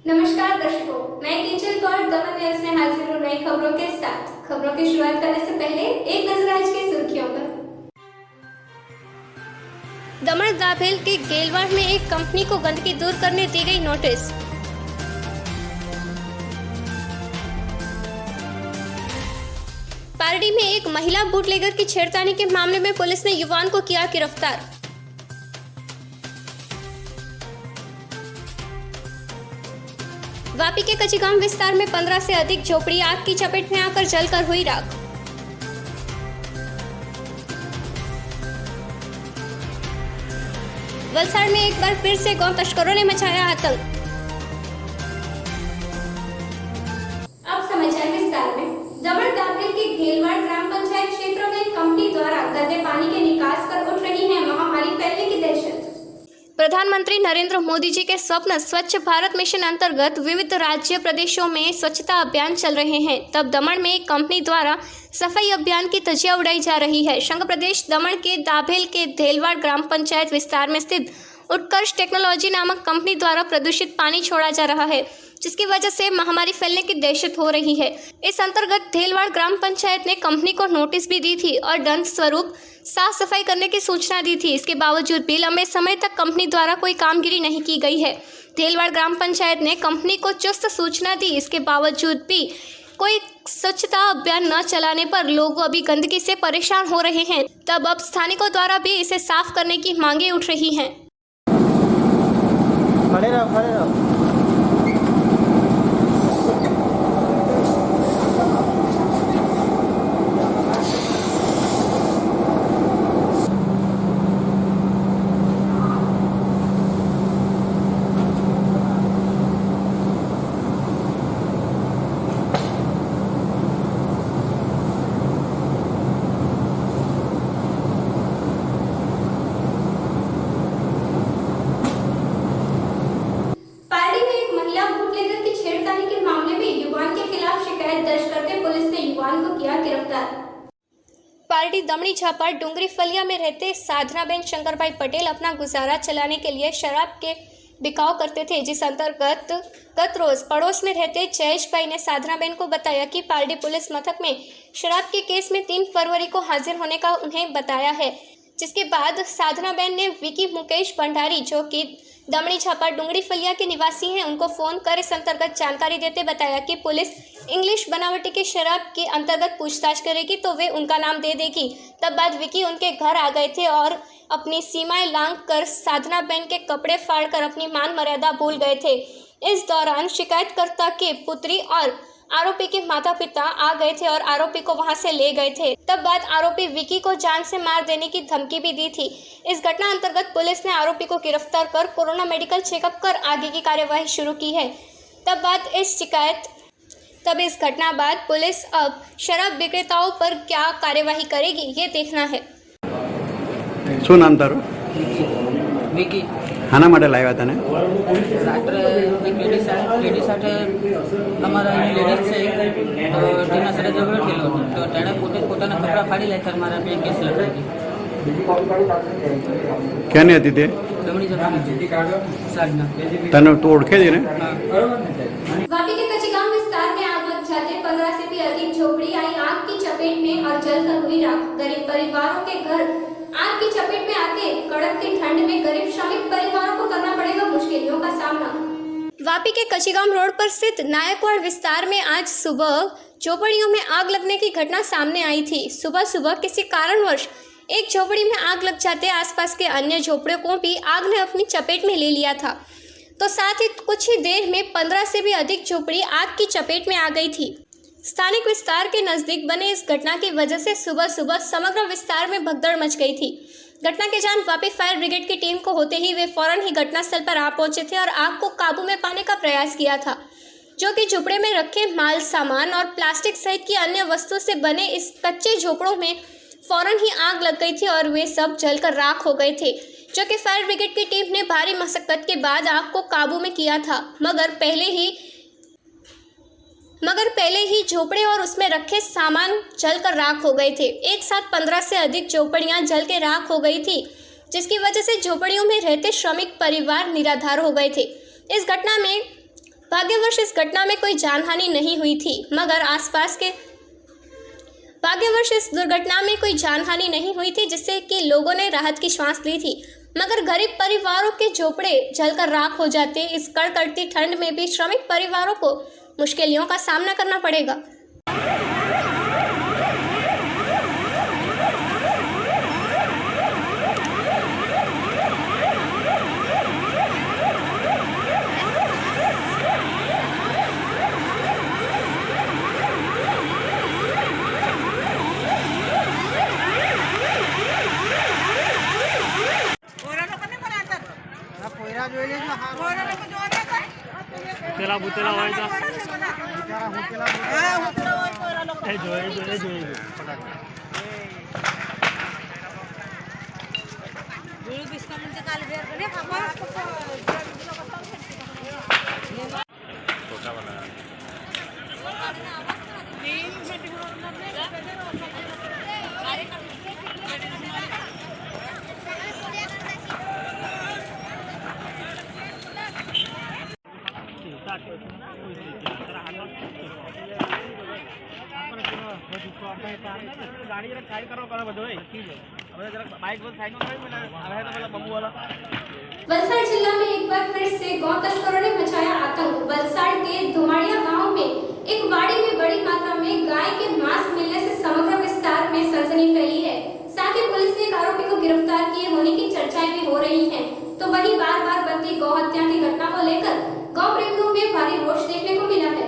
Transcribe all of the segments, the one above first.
नमस्कार दर्शकों, मैं किंजल कौर दमन न्यूज में हाजिर हूँ नई खबरों के साथ। खबरों की शुरुआत करने से पहले एक नजर आज की सुर्खियों पर। दमन दाभेल के गेलवाड़ में एक कंपनी को गंदगी दूर करने दी गई नोटिस। पारडी में एक महिला बूटलेगर की छेड़खानी के मामले में पुलिस ने युवान को किया गिरफ्तार। वापी के कचीगांव विस्तार में 15 से अधिक झोपड़ी आग की चपेट में आकर जलकर हुई राख। वलसाड़ में एक बार फिर से गौ तस्करों ने मचाया आतंक। अब समाचार विस्तार में। दमन दाभेल के गेलवाड़ ग्राम पंचायत क्षेत्र में कंपनी द्वारा गंदे पानी के निकास पर उठ रही है महामारी फैलने की दहशत। प्रधानमंत्री नरेंद्र मोदी जी के स्वप्न स्वच्छ भारत मिशन अंतर्गत विविध राज्य प्रदेशों में स्वच्छता अभियान चल रहे हैं। तब दमन में एक कंपनी द्वारा सफाई अभियान की धज्जियां उड़ाई जा रही है। संघ प्रदेश दमन के दाभेल के धेलवाड़ ग्राम पंचायत विस्तार में स्थित उत्कर्ष टेक्नोलॉजी नामक कंपनी द्वारा प्रदूषित पानी छोड़ा जा रहा है, जिसकी वजह से महामारी फैलने की दहशत हो रही है। इस अंतर्गत धेलवाड़ ग्राम पंचायत ने कंपनी को नोटिस भी दी थी और दंड स्वरूप साफ सफाई करने की सूचना दी थी। इसके बावजूद भी लंबे समय तक कंपनी द्वारा कोई कामगिरी नहीं की गई है। धेलवाड़ ग्राम पंचायत ने कंपनी को चुस्त सूचना दी, इसके बावजूद भी कोई स्वच्छता अभियान न चलाने पर लोग अभी गंदगी से परेशान हो रहे हैं। तब अब स्थानिकों द्वारा भी इसे साफ करने की मांगे उठ रही हैं। खड़े रहो। पारडी दमनी झापा डूंगरी फलिया में रहते साधनाबेन शंकरभाई पटेल अपना गुजारा चलाने के लिए शराब के बिकाव करते थे, जिस अंतर्गत गत रोज पड़ोस में रहते जयेश भाई ने साधनाबेन को बताया कि पारडी पुलिस मथक में शराब के केस में 3 फरवरी को हाजिर होने का उन्हें बताया है। जिसके बाद साधनाबेन ने विकी मुकेश भंडारी, जो कि दमनी झापा डूंगरी फलिया के निवासी हैं, उनको फोन कर इस अंतर्गत जानकारी देते बताया कि पुलिस इंग्लिश बनावटी के शराब के अंतर्गत पूछताछ करेगी तो वे उनका नाम दे देगी। तब बाद विकी उनके घर आ गए थे और अपनी सीमाएं लांघ कर साधनाबेन के कपड़े फाड़कर अपनी मान मर्यादा भूल गए थे। इस दौरान शिकायतकर्ता के पुत्री और आरोपी के माता पिता आ गए थे और आरोपी को वहां से ले गए थे। तब बाद आरोपी विकी को जान से मार देने की धमकी भी दी थी। इस घटना अंतर्गत पुलिस ने आरोपी को गिरफ्तार कर कोरोना मेडिकल चेकअप कर आगे की कार्यवाही शुरू की है। तब इस घटना बाद पुलिस अब शराब विक्रेताओं पर क्या कार्यवाही करेगी, ये देखना है। શું નામ તારું? વિકી હાના માટે લાવ્યા તને? રાત્રે એક લેડી સાથે અમારા લેડીઝ છે તો તેના સાથે ઝઘડો થયેલો હતો, તો તેણે પોતાના કપડાં ફાડી નાખ્યા, મારા બે કેસ લગાવી। ક્યાંની હતી તે? દમણી જવાની સાધના। તને તું ઓળખે છે ને? वापी के कचीगांव विस्तार में आग लग जाते 15 से भी अधिक झोपड़ी आई आग की चपेट में और जलकर हुई राख। गरीब परिवारों के घर आग की चपेट में आते कड़कती ठंड में गरीब श्रमिक परिवारों को करना पड़ेगा मुश्किलों का सामना। वापी के कचीगांव रोड पर स्थित नायकवाड़ विस्तार में आज सुबह झोपड़ियों में आग लगने की घटना सामने आई थी। सुबह किसी कारणवश एक झोपड़ी में आग लग जाते आसपास के अन्य झोपड़ियों को भी आग ने अपनी चपेट में ले लिया था, तो साथ ही कुछ ही देर में 15 से भी अधिक झोपड़ी आग की चपेट में आ गई थी। स्थानिक विस्तार के नजदीक बने इस घटना की वजह से सुबह समग्र विस्तार में भगदड़ मच गई थी। घटना की जान वापी फायर ब्रिगेड की टीम को होते ही वे फौरन ही घटनास्थल पर आ पहुंचे थे और आग को काबू में पाने का प्रयास किया था, जो कि झोपड़े में रखे माल सामान और प्लास्टिक सहित की अन्य वस्तु से बने इस कच्चे झोपड़ों में फौरन ही आग लग गई थी और वे सब जलकर राख हो गए थे, जो कि फायर ब्रिगेड की टीम ने भारी मशक्कत के बाद आग को काबू में किया था। मगर पहले ही झोपड़े और उसमें रखे सामान जलकर राख हो गए थे। एक साथ 15 से अधिक झोपड़ियां जल के राख हो गई थी, जिसकी वजह से झोपड़ियों में रहते श्रमिक परिवार निराधार हो गए थे। इस घटना में भाग्यवश इस घटना में कोई जानहानि नहीं हुई थी, मगर भाग्यवश इस दुर्घटना में कोई जानहानि नहीं हुई थी, जिससे कि लोगों ने राहत की श्वास ली थी। मगर गरीब परिवारों के झोपड़े जलकर राख हो जाते। इस कड़कड़ती ठंड में भी श्रमिक परिवारों को मुश्किलों का सामना करना पड़ेगा। પેલા ભૂતેલા હોય તો એ જોઈ ગાડી જરા સાઈડ કરો બધો હવે જરા બાઇક પર સાઈડ કરી મને હવે તો પેલા બબુ વાળા वलसाड़ जिला में एक बार फिर से गौ तस्करों ने मचाया आतंक। वलसाड़ के धुमाड़िया गांव में एक वाड़ी में बड़ी मात्रा में गाय के मांस मिलने से समग्र विस्तार में सनसनी फैली है। साथ ही पुलिस ने एक आरोपी को गिरफ्तार किए होने की चर्चाएं भी हो रही हैं। तो वहीं बार बार बनती गौ हत्या की घटना को लेकर गौ प्रेमियों में भारी रोष देखने को मिला है।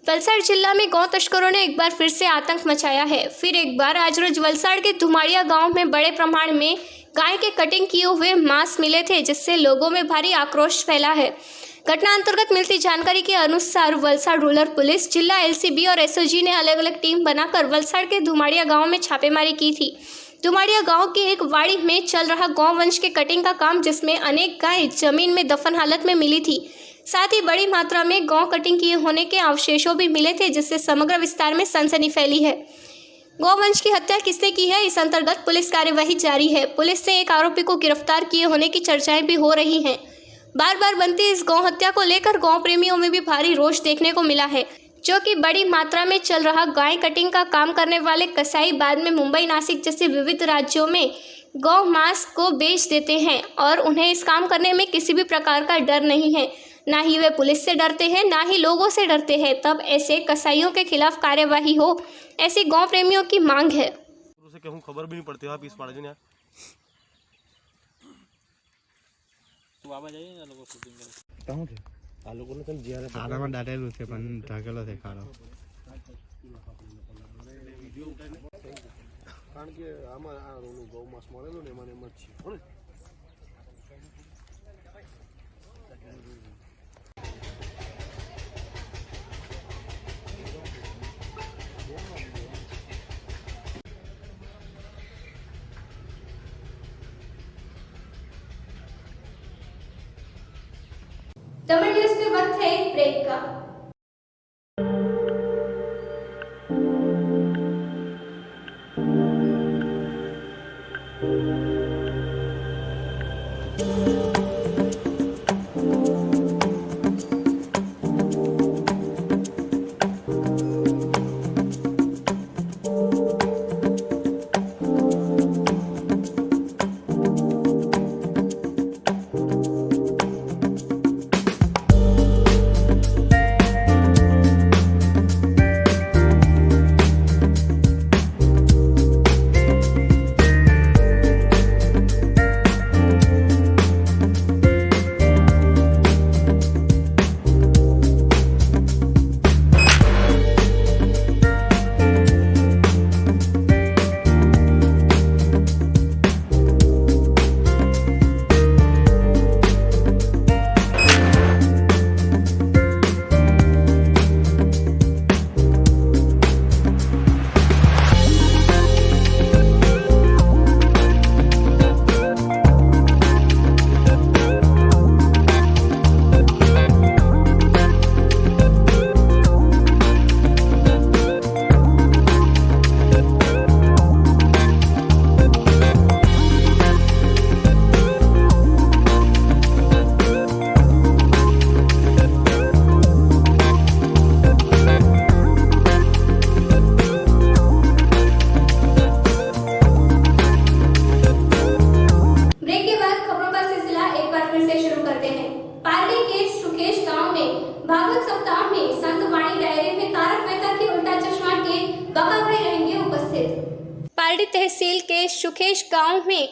वलसाड़ जिला में गौ तस्करों ने एक बार फिर से आतंक मचाया है। फिर एक बार आज रोज वलसाड़ के धुमाड़िया गांव में बड़े प्रमाण में गाय के कटिंग किए हुए मांस मिले थे, जिससे लोगों में भारी आक्रोश फैला है। घटना अंतर्गत मिलती जानकारी के अनुसार वलसाड़ रूरल पुलिस, जिला एलसीबी और एसओजी ने अलग अलग टीम बनाकर वलसाड़ के धुमाड़िया गांव में छापेमारी की थी। धुमाड़िया गांव की एक वाड़ी में चल रहा गौ वंश के कटिंग का काम, जिसमें अनेक गाय जमीन में दफन हालत में मिली थी। साथ ही बड़ी मात्रा में गौ कटिंग किए होने के अवशेषों भी मिले थे, जिससे समग्र विस्तार में सनसनी फैली है। गौवंश की हत्या किसने की है, इस अंतर्गत पुलिस कार्यवाही जारी है। पुलिस ने एक आरोपी को गिरफ्तार किए होने की चर्चाएं भी हो रही हैं। बार बार बनती इस गौ हत्या को लेकर गौ प्रेमियों में भी भारी रोष देखने को मिला है, जो कि बड़ी मात्रा में चल रहा गाय कटिंग का काम करने वाले कसाई बाद में मुंबई, नासिक जैसे विविध राज्यों में गौ मांस को बेच देते हैं और उन्हें इस काम करने में किसी भी प्रकार का डर नहीं है। ना ही वे पुलिस से डरते हैं, ना ही लोगों से डरते हैं। तब ऐसे कसाईयों के खिलाफ कार्यवाही हो, ऐसी गौ प्रेमियों की मांग है। उसे कहूं खबर भी नहीं पड़ती आप इस पाड़े ने तो बाबा जाइए ना लोगों शूटिंग करे कहूं थे आ लोगों ने तम जियारे આરામાં દાટેલું છે પણ ઢાકેલો છે ખાડો કારણ કે આમાં આ રોનું ગૌ માસ મળેલો ને એમાં એમ જ છે હો ને तमिल न्यूज़ में वक्त है एक ब्रेक का। भागवत सप्ताह में संत वाणी डायरी में तारक मेहता की उल्टा चश्मा के बका भाई रहेंगे उपस्थित। पारडी तहसील के सुखेश गांव में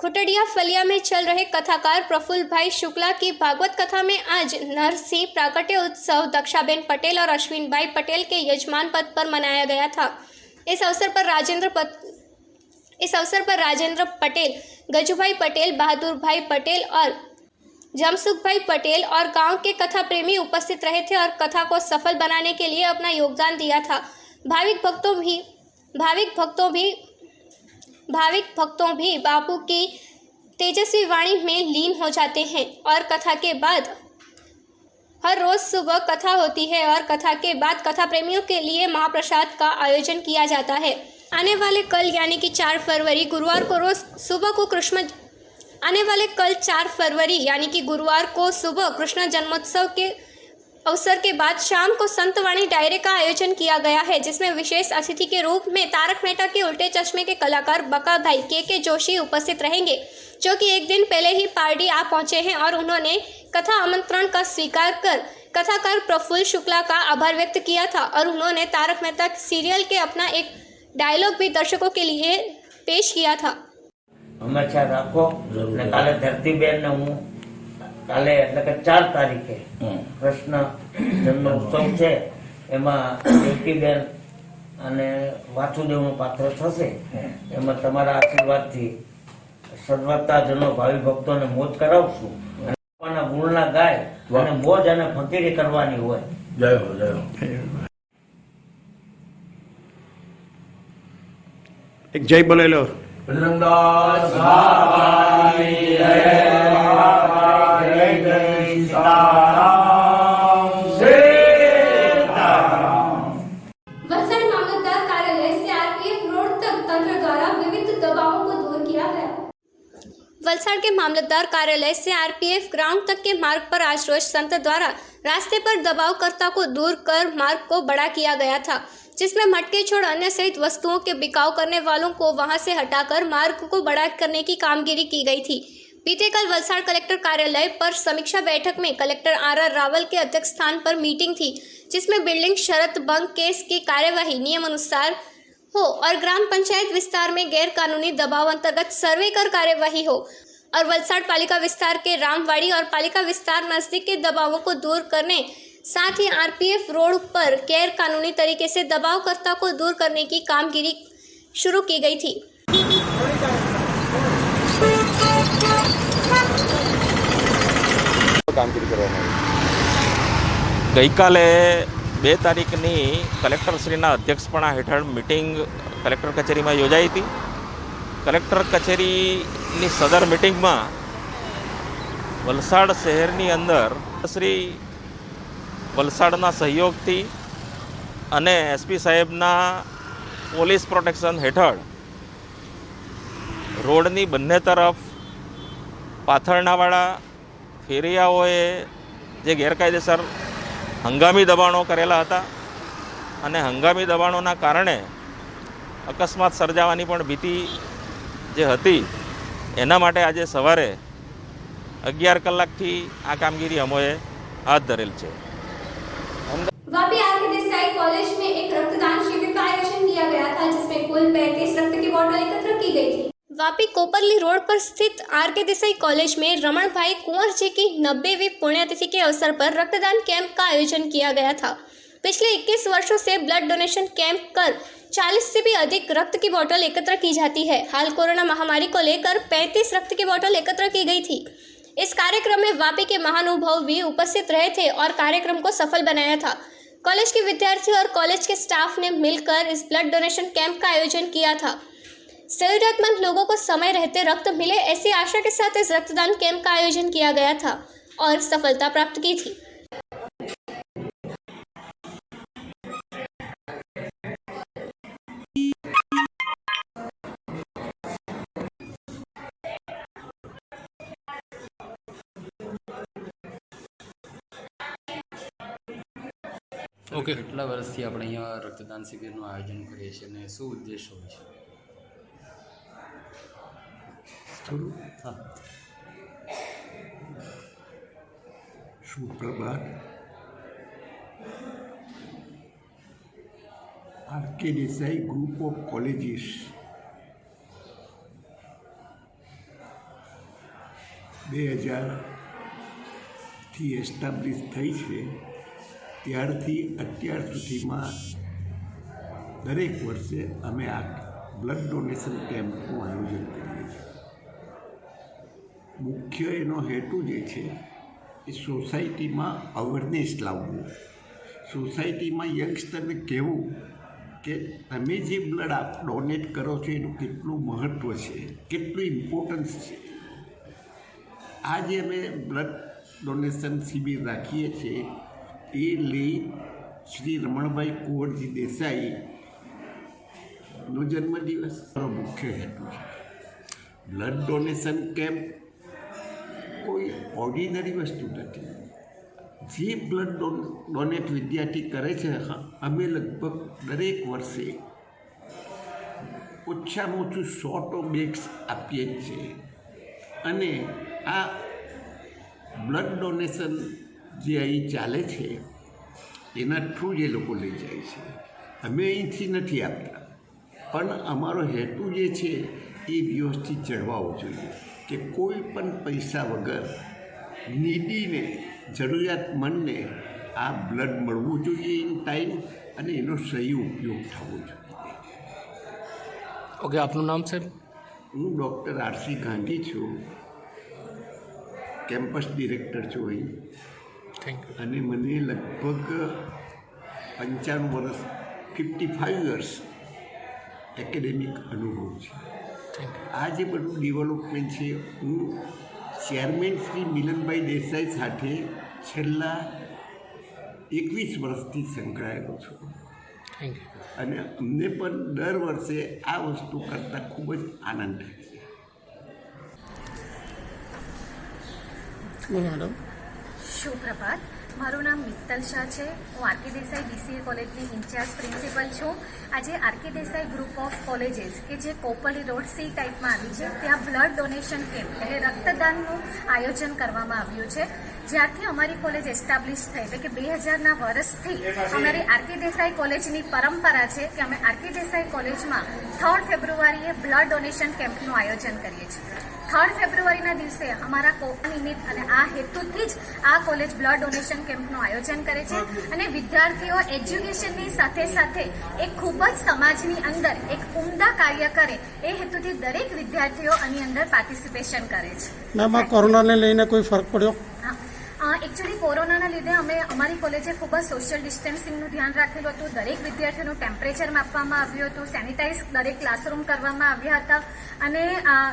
खुटड़िया फलिया में चल रहे कथाकार प्रफुल्ल भाई शुक्ला की भागवत कथा में आज नरसिंह प्राकट्य उत्सव दक्षाबेन पटेल और अश्विन भाई पटेल के यजमान पद पर मनाया गया था। इस अवसर पर राजेंद्र पटेल, गजूभाई पटेल, बहादुर भाई पटेल और जमसुख भाई पटेल और गांव के कथा प्रेमी उपस्थित रहे थे और कथा को सफल बनाने के लिए अपना योगदान दिया था। भाविक भक्तों भी बापू की तेजस्वी वाणी में लीन हो जाते हैं और कथा के बाद हर रोज सुबह कथा होती है और कथा के बाद कथा प्रेमियों के लिए महाप्रसाद का आयोजन किया जाता है। आने वाले कल यानी कि 4 फरवरी गुरुवार को रोज सुबह को गुरुवार को सुबह कृष्ण जन्मोत्सव के अवसर के बाद शाम को संतवाणी डायरे का आयोजन किया गया है, जिसमें विशेष अतिथि के रूप में तारक मेहता के उल्टे चश्मे के कलाकार बका भाई के जोशी उपस्थित रहेंगे, जो कि एक दिन पहले ही पार्टी आ पहुंचे हैं और उन्होंने कथा आमंत्रण का स्वीकार कर कथाकार प्रफुल्ल शुक्ला का आभार व्यक्त किया था और उन्होंने तारक मेहता सीरियल के अपना एक डायलॉग भी दर्शकों के लिए पेश किया था। हमेशा राखो ने काले धरतीबेन ने हूँ काले એટલે કે 4 તારીખે કૃષ્ણ જન્મોત્સવ છે એમાં દેવકીબેન અને વાસુદેવનું પાત્ર થશે એમાં તમારા આશીર્વાદથી સર્વતા જનો ભાવિ ભક્તોને મોજ કરાવશું અને આપણા ગુણના ગાય અને મોજ અને ફકીરી કરવાની હોય। જય હો જય હો। એક જય બોલે લો। बजरंगदास महाराज की जय। वलसाड मामलतदार कार्यालय से आरपीएफ रोड तक तंत्र द्वारा विविध दबावों को दूर किया गया। वलसाड के मामलतदार कार्यालय से आरपीएफ ग्राउंड तक के मार्ग पर आज रोज तंत्र द्वारा रास्ते पर दबावकर्ता को दूर कर मार्ग को बड़ा किया गया था, जिसमें मटके छोड़ अन्य सहित वस्तुओं के बिकाव करने वालों को वहां से हटाकर मार्ग को बड़ा करने की कामगिरी की गई थी। बीते कल वलसाड कलेक्टर कार्यालय पर समीक्षा बैठक में कलेक्टर आर रावल के अध्यक्ष स्थान पर मीटिंग थी, जिसमें बिल्डिंग शर्त भंग केस की कार्यवाही नियम अनुसार हो और ग्राम पंचायत विस्तार में गैर कानूनी दबाव अंतर्गत सर्वे कर कार्यवाही हो और वलसाड पालिका विस्तार के रामवाड़ी और पालिका विस्तार नजदीक के दबावों को दूर करने, साथ ही आरपीएफ रोड पर गैर कानूनी तरीके से दबावकर्ता को दूर करने की कामगिरी शुरू की गई थी। गई काले 2 तारीखनी कलेक्टरश्रीना अध्यक्षपणा हेठळ मीटिंग कलेक्टर कचेरी में योजाई थी। कलेक्टर कचेरी सदर मीटिंग में वलसाड शहरनी अंदर श्री वलसाडना सहयोग थी अने एसपी साहेबना पोलीस प्रोटेक्शन हेठळ रोडनी बंने तरफ पाथरणावाळा फेरियाओए जे गैरकायदेसर हंगामी दबाणों करेला हता अने हंगामी दबाणोना कारणे अकस्मात सर्जावानी पण भीति जे हती एना माटे आज सवारे 11 कलाकथी आ कामगीरी अमोए हाथ धरेल छे। वापी आरके देसाई कॉलेज में एक रक्तदान शिविर का आयोजन किया गया था, जिसमें कुल 35 रक्त की बोतल एकत्र की गई थी। वापी कोपरली रोड पर स्थित आरके देसाई कॉलेज में रमण भाई कुंवर जी की 90वीं पुण्यतिथि के अवसर पर रक्तदान कैंप का आयोजन किया गया था। पिछले 21 वर्षों से ब्लड डोनेशन कैंप कर 40 से भी अधिक रक्त की बोतल एकत्र की जाती है। हाल कोरोना महामारी को लेकर 35 रक्त की बोतल एकत्र की गई थी। इस कार्यक्रम में वापी के महानुभाव भी उपस्थित रहे थे और कार्यक्रम को सफल बनाया था। कॉलेज के विद्यार्थी और कॉलेज के स्टाफ ने मिलकर इस ब्लड डोनेशन कैंप का आयोजन किया था। जरूरतमंद लोगों को समय रहते रक्त मिले, ऐसी आशा के साथ इस रक्तदान कैंप का आयोजन किया गया था और सफलता प्राप्त की थी। ओके, કેટલા વર્ષથી આપણે અહીંયા રક્તદાન શિબિરનું આયોજન કરીએ છીએ અને શું ઉદ્દેશ હોય છે? સુપ્રભાત। R K. Desai group of colleges 2000થી એસ્ટાબ્લિશ થઈ છે ત્યારથી અત્યાર સુધીમાં દરેક વર્ષે અમે આ બ્લડ ડોનેશન કેમ્પનું આયોજન કરીએ છીએ. મુખ્ય એનો હેતુ જે છે એ સોસાયટીમાં અવેરનેસ લાવવું, સોસાયટીમાં યંગસ્ટરને કહેવું કે તમે જે બ્લડ ડોનેટ કરો છો એનું કેટલું મહત્ત્વ છે, કેટલું ઇમ્પોર્ટન્સ છે. આજે અમે બ્લડ ડોનેશન શિબિર રાખીએ છીએ એ લઈ શ્રી રમણભાઈ કુંવરજી દેસાઈનો જન્મદિવસ મારો મુખ્ય હેતુ છે. બ્લડ ડોનેશન કેમ્પ કોઈ ઓર્ડિનરી વસ્તુ નથી. જે બ્લડ ડોનેટ વિદ્યાર્થી કરે છે, અમે લગભગ દરેક વર્ષે ઓછામાં ઓછું 100 બેગ્સ આપીએ જ છીએ. અને આ બ્લડ ડોનેશન જે અહીં ચાલે છે એના થ્રુ જ એ લોકો લઈ જાય છે. અમે અહીંથી નથી આપતા, પણ અમારો હેતુ જે છે એ વ્યવસ્થિત જળવાવો જોઈએ કે કોઈ પણ પૈસા વગર નીડીને, જરૂરિયાતમંદને આ બ્લડ મળવું જોઈએ ઇન ટાઈમ અને એનો સહી ઉપયોગ થવો જોઈએ. ઓકે, આપનું નામ સાહેબ? હું ડૉક્ટર આર.સી. ગાંધી છું, કેમ્પસ ડિરેક્ટર છું અહીં. Thank you. અને મને લગભગ 95 વર્ષ 55 યર્સ એકેડેમિક અનુભવ છે. આ જે બધું ડેવલપમેન્ટ છે હું ચેરમેન શ્રી મિલનભાઈ દેસાઈ સાથે છેલ્લા 21 વર્ષથી સંકળાયેલો છું. Thank you. અને અમને પણ દર વર્ષે આ વસ્તુ કરતાં ખૂબ જ આનંદ થાય છે. મેડમ, સુપ્રભાત. મારું નામ મિત્તલ શાહ છે. હું આર.કે. દેસાઈ BCA કોલેજની ઇન્ચાર્જ પ્રિન્સિપલ છું. આજે R.K.. Desai group of colleges કે જે કોપલી રોડ સી ટાઈપમાં આવી છે ત્યાં બ્લડ ડોનેશન કેમ્પ એટલે રક્તદાનનું આયોજન કરવામાં આવ્યું છે. જ્યારથી અમારી કોલેજ એસ્ટાબ્લિશ થઈ એટલે કે 2000ના વર્ષથી અમારી આર.કે. દેસાઈ કોલેજની પરંપરા છે કે અમે આર.કે. દેસાઈ કોલેજમાં 3 ફેબ્રુઆરીએ બ્લડ ડોનેશન કેમ્પનું આયોજન કરીએ છીએ. 3 ફેબ્રુઆરીના દિવસે અમારા કોપા નિમિત્ત અને આ હેતુથી જ આ કોલેજ બ્લડ ડોનેશન કેમ્પનું આયોજન કરે છે. અને વિદ્યાર્થીઓ એજ્યુકેશનની સાથે સાથે એક ખૂબ જ સમાજની અંદર એક ઉમદા કાર્ય કરે એ હેતુથી દરેક વિદ્યાર્થીઓ આની અંદર પાર્ટિસિપેશન કરે છે. મેમ, આ કોરોનાને લઈને કોઈ ફરક પડ્યો? એકચ્યુઅલી કોરોનાના લીધે અમે અમારી કોલેજે ખૂબ જ સોશિયલ ડિસ્ટન્સિંગનું ધ્યાન રાખેલું હતું. દરેક વિદ્યાર્થીઓનું ટેમ્પરેચર માપવામાં આવ્યું હતું, સેનિટાઈઝ દરેક ક્લાસરૂમ કરવામાં આવ્યા હતા અને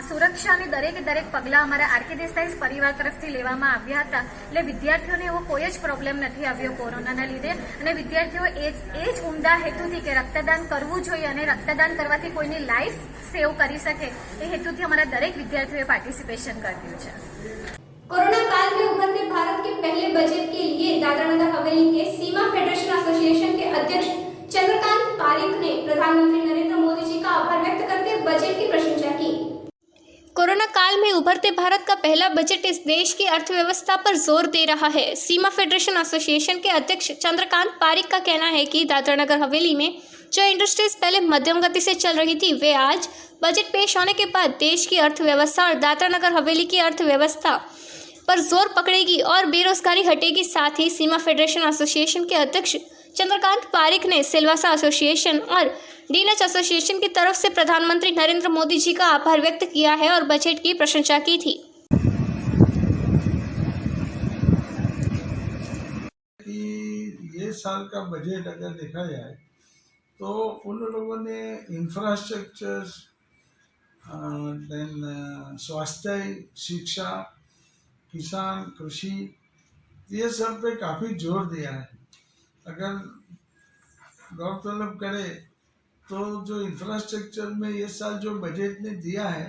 સુરક્ષાની દરેક પગલાં અમારા આર.કે. દેસાઈ પરિવાર તરફથી લેવામાં આવ્યા હતા. એટલે વિદ્યાર્થીઓને એવો કોઈ જ પ્રોબ્લેમ નથી આવ્યો કોરોનાના લીધે. અને વિદ્યાર્થીઓ એ જ ઉમદા હેતુથી કે રક્તદાન કરવું જોઈએ અને રક્તદાન કરવાથી કોઈની લાઈફ સેવ કરી શકે એ હેતુથી અમારા દરેક વિદ્યાર્થીઓએ પાર્ટિસિपेशन કર્યું છે. कोरोना काल में उभरते भारत के पहले बजट के लिए दादरा नगर हवेली के सीमा फेडरेशन एसोसिएशन के अध्यक्ष चंद्रकांत पारिक ने प्रधानमंत्री नरेंद्र मोदी जी का आभार व्यक्त करते बजट की प्रशंसा की. कोरोना काल में उभरते भारत का पहला बजट इस देश की अर्थव्यवस्था पर जोर दे रहा है. सीमा फेडरेशन एसोसिएशन के अध्यक्ष चंद्रकांत पारिक का कहना है कि दादरा नगर हवेली में जो इंडस्ट्रीज पहले मध्यम गति से चल रही थी वे आज बजट पेश होने के बाद देश की अर्थव्यवस्था और दादरा नगर हवेली की अर्थव्यवस्था पर जोर पकड़ेगी और बेरोजगारी हटेगी. साथ ही सीमा फेडरेशन एसोसिएशन के अध्यक्ष चंद्रकांत पारिक ने सिलवासा एसोसिएशन और डीएनएच एसोसिएशन की तरफ से प्रधानमंत्री नरेंद्र मोदी जी का आभार व्यक्त किया है और बजट की प्रशंसा की थी. ये साल का बजट अगर देखा जाए तो उन लोगों ने इंफ्रास्ट्रक्चर, देन स्वास्थ्य, शिक्षा, किसान, कृषि, ये सब पे काफ़ी जोर दिया है. अगर गौरतलब करें तो जो इंफ्रास्ट्रक्चर में ये साल जो बजट ने दिया है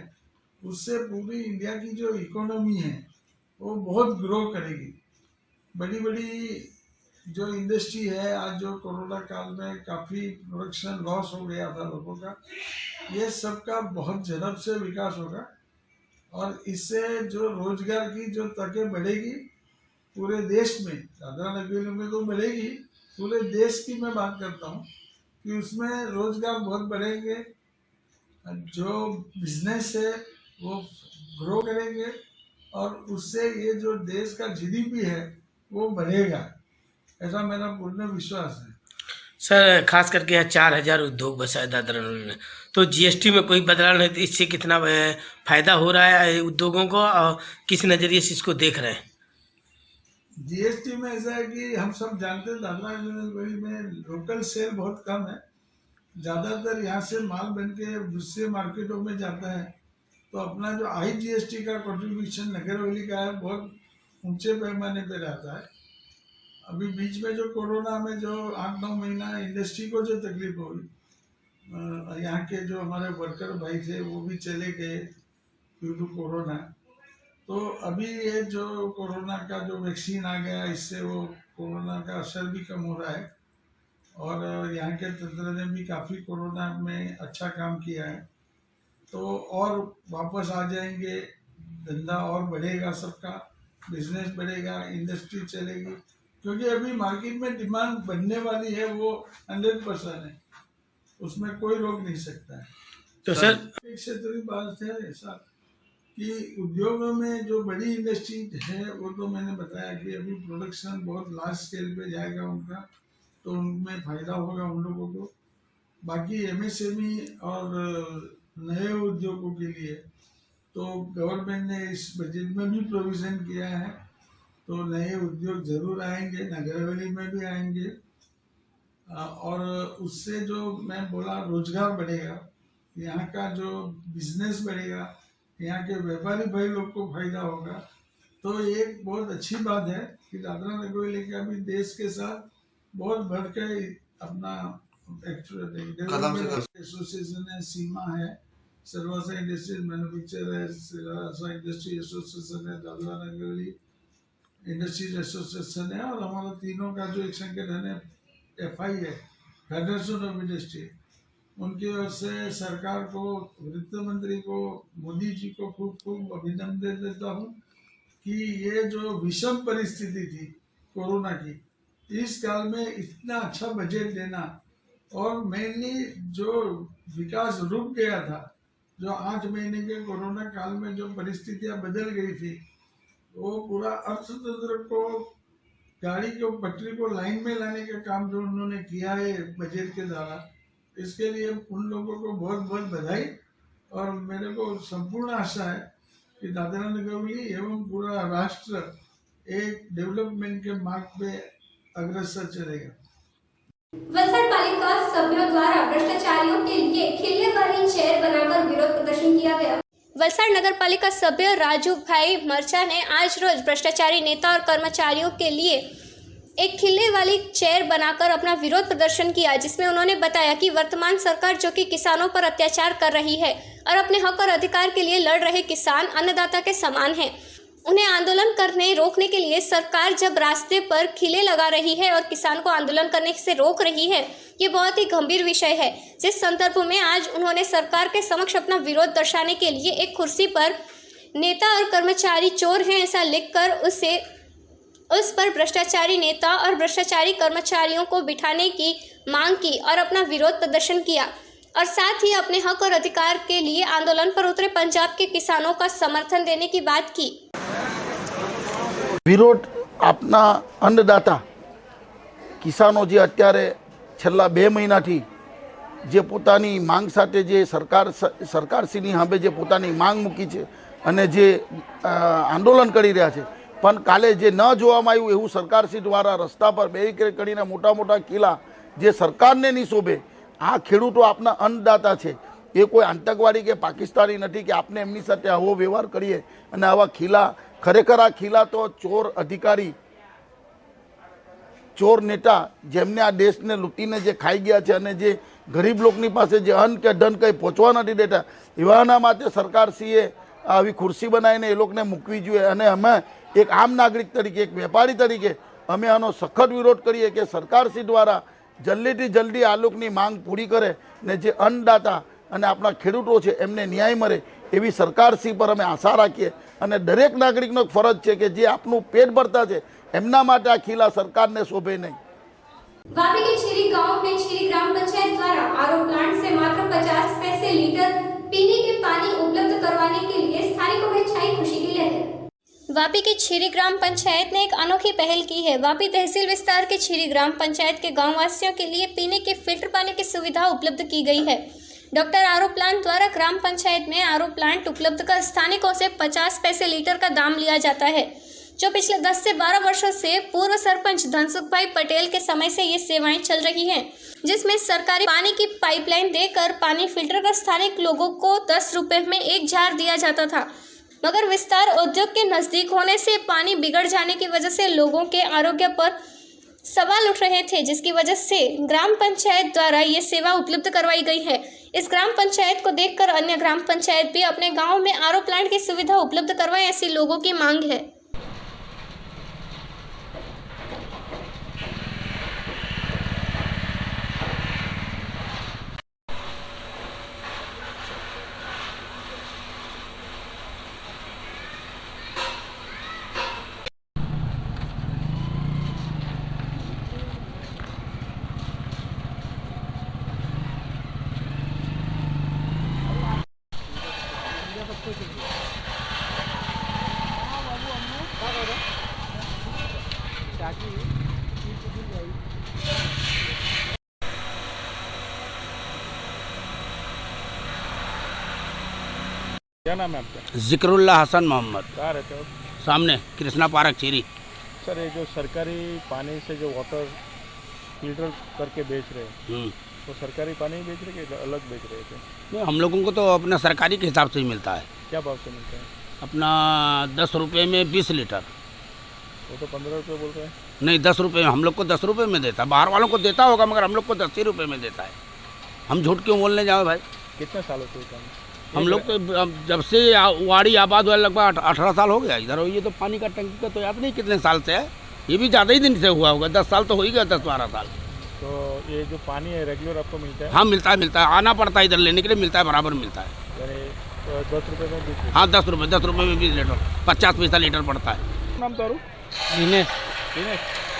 उससे पूरी इंडिया की जो इकोनॉमी है वो बहुत ग्रो करेगी. बड़ी बड़ी जो इंडस्ट्री है, आज जो कोरोना काल में काफ़ी प्रोडक्शन लॉस हो गया था लोगों का, ये सब का बहुत झड़प से विकास होगा और इससे जो रोजगार की जो तकें बढ़ेगी पूरे देश में, दादरा नगर में तो बढ़ेगी, पूरे देश की मैं बात करता हूँ कि उसमें रोजगार बहुत बढ़ेंगे, जो बिजनेस है वो ग्रो करेंगे और उससे ये जो देश का जीडीपी है वो बढ़ेगा, ऐसा मेरा पूर्ण विश्वास है। सर खास करके यहाँ 4,000 उद्योग बसाए दादरा नगर में, तो जीएसटी में कोई बदलाव नहीं, तो इससे कितना फायदा हो रहा है उद्योगों को और किस नजरिए से इसको देख रहे हैं? जीएसटी में ऐसा है कि हम सब जानते हैं दादरा नगर में लोकल सेल बहुत कम है, ज़्यादातर यहाँ से माल बन के दूसरे मार्केटों में जाता है, तो अपना जो IGST का कंट्रीब्यूशन नगर हवेली का है बहुत ऊंचे पैमाने पे रहता है। अभी बीच में जो कोरोना में जो 8-9 महीना इंडस्ट्री को जो तकलीफ हुई, यहाँ के जो हमारे वर्कर भाई थे वो भी चले गए ड्यू टू कोरोना, तो अभी ये जो कोरोना का जो वैक्सीन आ गया इससे वो कोरोना का असर भी कम हो रहा है और यहाँ के तंत्र ने भी काफ़ी कोरोना में अच्छा काम किया है, तो और वापस आ जाएंगे, धंधा और बढ़ेगा, सबका बिजनेस बढ़ेगा, इंडस्ट्री चलेगी, क्योंकि अभी मार्केट में डिमांड बढ़ने वाली है, वो 100% है, उसमें कोई रोक नहीं सकता है। तो सर एक क्षेत्र की बात है ऐसा कि उद्योगों में जो बड़ी इंडस्ट्री है वो तो मैंने बताया कि अभी प्रोडक्शन बहुत लार्ज स्केल पे जाएगा उनका, तो उनमें फायदा होगा उन लोगों को। बाकी MSME और नए उद्योगों के लिए तो गवर्नमेंट ने इस बजट में भी प्रोविजन किया है, तो नए उद्योग जरूर आएंगे, नगर हवेली में भी आएंगे और उससे जो मैं बोला रोजगार बढ़ेगा, यहाँ का जो बिजनेस बढ़ेगा, यहाँ के व्यापारी भाई लोग को फायदा होगा, तो ये एक बहुत अच्छी बात है कि दादरा नगर हवेली का भी देश के साथ बहुत बढ़कर अपना एसोसिएशन है, सीमा है, सर्वासा इंडस्ट्रीज मैन्युफैक्चर है, सर्वासा इंडस्ट्री एसोसिएशन है, दादरा नगर हवेली इंडस्ट्रीज एसोसिएशन है और हमारा तीनों का जो एक संगठन है FI है, फेडरेशन ऑफ इंडस्ट्री, उनकी ओर से सरकार को, वित्त मंत्री को, मोदी जी को खूब खूब अभिनंदन देता हूँ कि ये जो विषम परिस्थिति थी कोरोना की, इस काल में इतना अच्छा बजट देना और मेनली जो विकास रुक गया था, जो 8 महीने के कोरोना काल में जो परिस्थितियां बदल गई थी, वो पूरा अर्थतंत्र को, गाड़ी को, पटरी को लाइन में लाने का काम जो उन्होंने किया है बजट के द्वारा, इसके लिए उन लोगों को बहुत बहुत बधाई और मेरे को संपूर्ण आशा है कि दादरा नगर हवेली एवं पूरा राष्ट्र एक डेवलपमेंट के मार्ग पे अग्रसर चलेगा। वलसाड पालिका सभ्यों द्वारा भ्रष्टाचारियों के लिए खिल्ले वाली चेयर बनाकर विरोध प्रदर्शन किया गया। वलसाड नगर पालिका सभ्य राजू भाई मर्चा ने आज रोज भ्रष्टाचारी नेता और कर्मचारियों के लिए एक खिल्ले वाली चेयर बनाकर अपना विरोध प्रदर्शन किया, जिसमें उन्होंने बताया कि वर्तमान सरकार जो कि किसानों पर अत्याचार कर रही है और अपने हक और अधिकार के लिए लड़ रहे किसान अन्नदाता के समान हैं, उन्हें आंदोलन करने रोकने के लिए सरकार जब रास्ते पर खिले लगा रही है और किसान को आंदोलन करने से रोक रही है, ये बहुत ही गंभीर विषय है। जिस संदर्भ में आज उन्होंने सरकार के समक्ष अपना विरोध दर्शाने के लिए एक कुर्सी पर नेता और कर्मचारी चोर हैं ऐसा लिखकर उस पर भ्रष्टाचारी नेता और भ्रष्टाचारी कर्मचारियों को बिठाने की मांग की और अपना विरोध प्रदर्शन किया और साथ ही अपने हक और अधिकार के लिए आंदोलन पर उतरे पंजाब के किसानों का समर्थन देने की बात की। विरोध अपना अन्नदाता किसानो जे अत्यारे छेल्ला 2 महीनाथी जे पोतानी मांग साथे जे सरकारश्रीनी सामे जे पोतानी मांग मूकी छे अने जे आंदोलन करी रह्या छे, पण काले जे न जोवामां आव्युं एवुं सरकारश्री द्वारा रस्ता पर बेरिकेड करीने मोटा मोटा किला जे सरकारने नहीं शोभे, आ खेडूतो आपना अन्नदाता छे, ए कोई आतंकवादी के पाकिस्तानी नहीं कि आपने एमनी साथे आवो व्यवहार करीए अने आवा खीला, खरेखर आ खीला तो चोर अधिकारी, चोर नेता जेमने आ देश ने लूटीने जे खाई गया है अने जे गरीब लोगनी पासे जे अन्न के धन कई पहोंचवा नथी देता, एवाना माटे सरकारश्रीए આવી ખુરશી બનાવીને એ લોકોને મૂકવી જોઈએ અને અમે એક આમ નાગરિક તરીકે, એક વેપારી તરીકે અમે આનો સખત વિરોધ કરીએ કે સરકારશ્રી દ્વારા જલ્દીથી જલ્દી આ લોકોની માંગ પૂરી કરે ને જે અન્નદાતા અને આપણા ખેડૂતો છે એમને ન્યાય મળે એવી સરકારશ્રી પર અમે આશા રાખીએ અને દરેક નાગરિકનો ફરજ છે કે જે આપનું પેટ ભરતા છે એમના માટે આ ખીલા સરકારને શોભે નહીં। वापी के छीरी गांव में छीरी ग्राम पंचायत द्वारा आरओ प्लांट से मात्र 50 पैसे लीटर पीने के पानी उपलब्ध करवाने के लिए स्थानिकों में छाई खुशी की लहर। वापी के छीरी ग्राम पंचायत ने एक अनोखी पहल की है। वापी तहसील विस्तार के छीरी ग्राम पंचायत के गाँव वासियों के लिए पीने के फिल्टर पानी की सुविधा उपलब्ध की गई है। डॉक्टर आरओ प्लांट द्वारा ग्राम पंचायत में आरओ प्लांट उपलब्ध कर स्थानिकों से 50 पैसे लीटर का दाम लिया जाता है, जो पिछले 10 से 12 वर्षों से पूर्व सरपंच धनसुख भाई पटेल के समय से ये सेवाएं चल रही हैं, जिसमें सरकारी पानी की पाइपलाइन देकर पानी फिल्टर कर स्थानिक लोगों को 10 रुपए में 1 जार दिया जाता था। मगर विस्तार उद्योग के नजदीक होने से पानी बिगड़ जाने की वजह से लोगों के आरोग्य पर सवाल उठ रहे थे, जिसकी वजह से ग्राम पंचायत द्वारा ये सेवा उपलब्ध करवाई गई है। इस ग्राम पंचायत को देखकर अन्य ग्राम पंचायत भी अपने गाँव में आरओ प्लांट की सुविधा उपलब्ध करवाएं, ऐसी लोगों की मांग है। क्या नाम है आपका? जिक्रुल्लाह हसन मोहम्मद। कहाँ रहते हो? सामने कृष्णा पार्क चीरी। सर, ये जो सरकारी पानी से जो वाटर फिल्टर करके बेच रहे हैं, तो सरकारी पानी बेच रहे कि अलग बेच रहे थे? नहीं, हम लोगों को तो अपना सरकारी के हिसाब से ही मिलता है। क्या भाव से मिलता है? अपना 10 रुपये में 20 लीटर। वो तो 15 रुपये बोल रहे हैं। नहीं, 10 रुपये हम लोग को 10 रुपये में देता है। बाहर वालों को देता होगा, मगर हम लोग को 10 ही रुपये में देता है। हम झूठ क्यों बोलने जाओ भाई? कितने सालों से काम? हम लोग तो जब से वाड़ी आबाद हुआ लगभग 18 साल हो गया इधर। ये तो पानी का टंकी का तो याद नहीं कितने साल से है, ये भी ज़्यादा ही दिन से हुआ होगा। 10 साल तो हो ही गया, 10-12 साल। तो ये जो पानी है रेगुलर आपको मिलता है? हाँ, मिलता है। आना पड़ता है इधर लेने के लिए, मिलता है, बराबर मिलता है। यानी 10 रुपये में 20 लीटर? हाँ, 10 रुपये में 20 लीटर, 50 पैसा लीटर पड़ता है। नाम तारू? દિનેશ।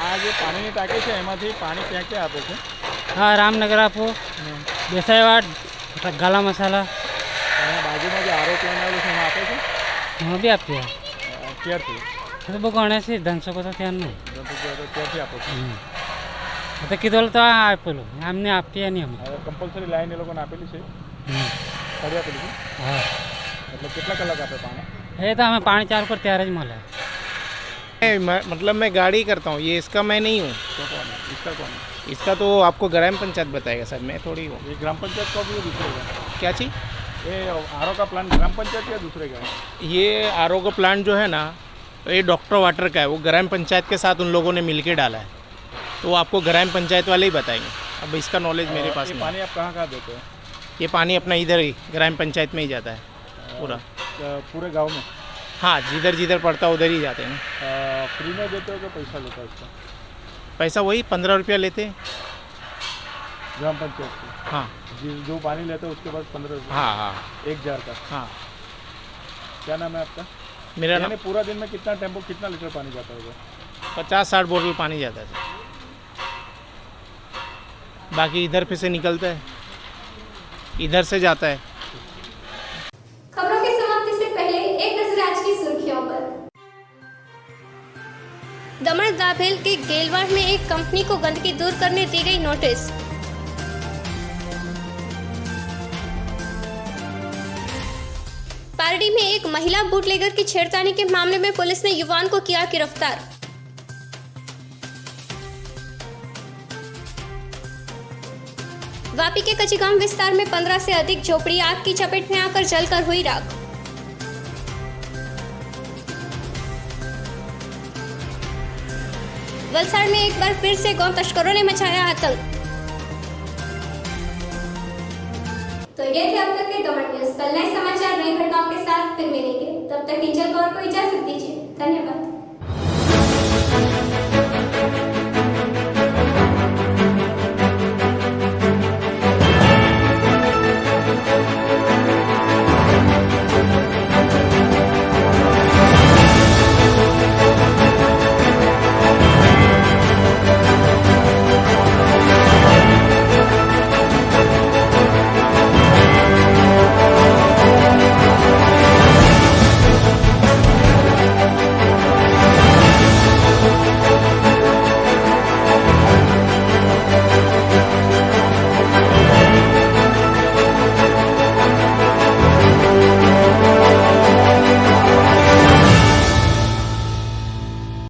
आज पानी टाँकी છે એમાંથી પાણી ક્યાં ક્યાં આપે છે? હા, રામનગર આપો, દેસાઈવાડ, ગાલા મસાલા અને બાજુમાં જે આરો પ્લાન્ટ આવેલું છે એમાં આપે છે? એમાં બી આપીએ। ક્યારથી? તો બહુ ગણે છે, ધનસો તો ત્યાં નહીં, ક્યારથી આપો છો? તો કીધું તો આ આપેલું, આમને આપીએ નહીં અમે। કમ્પલસરી લાઈન એ લોકોને આપેલી છે? કરી આપેલી છે? હા। એટલે કેટલા કલાક આપે પાણી? એ તો અમે પાણી ચાલુ પર ત્યારે જ મળે। मतलब मैं गाड़ी करता हूँ, ये इसका मैं नहीं हूँ। तो कौन है? इसका कौन है? इसका तो आपको ग्राम पंचायत बताएगा सर, मैं थोड़ी हूँ। ये ग्राम पंचायत का भी दूसरे का? क्या चीज़? ये आरओ का प्लांट ग्राम पंचायत या दूसरे का है? ये आरओ का प्लांट जो है ना, ये डॉक्टर वाटर का है। वो ग्राम पंचायत के साथ उन लोगों ने मिल के डाला है, तो वो आपको ग्राम पंचायत वाले ही बताएंगे। अब इसका नॉलेज मेरे पास नहीं। पानी आप कहाँ कहाँ देते हो? ये पानी अपना इधर ही ग्राम पंचायत में ही जाता है पूरा। पूरे गाँव में? हाँ, जिधर जिधर पड़ता उधर ही जाते हैं ना। फ्री में देते हो कि पैसा लेते हो इसका? पैसा वही 15 रुपया लेते हैं ग्राम पंचायत से? हाँ। जो पानी लेते हो उसके बाद 15 रुपये? हाँ हाँ। 1 जार का? हाँ। क्या नाम है आपका? मेरा नाम? पूरा दिन में कितना टेम्पो कितना लीटर पानी जाता होगा? 50-60 बोतल पानी जाता है, बाकी इधर पे से निकलता है, इधर से जाता है। खबरों की समाप्ति से पहले एक नजर आज की सुर्खियों पर। दमन दाभेल के गेलवाड़ में एक कंपनी को गंदगी दूर करने दी गई नोटिस। पारडी में एक महिला बूटलेगर की छेड़खानी के मामले में पुलिस ने युवान को किया गिरफ्तार। वापी के कचीगांव विस्तार में 15 से अधिक झोपड़ी आग की चपेट में आकर जलकर हुई राख। वलसाड़ में एक बार फिर से गौ तस्करों ने मचाया आतंक। तो ये थे अब तक के दमन न्यूज। कल नए समाचार नई घटनाओं के साथ फिर मिलेंगे, तब तक किंजल कौर को इजाजत दीजिए। धन्यवाद।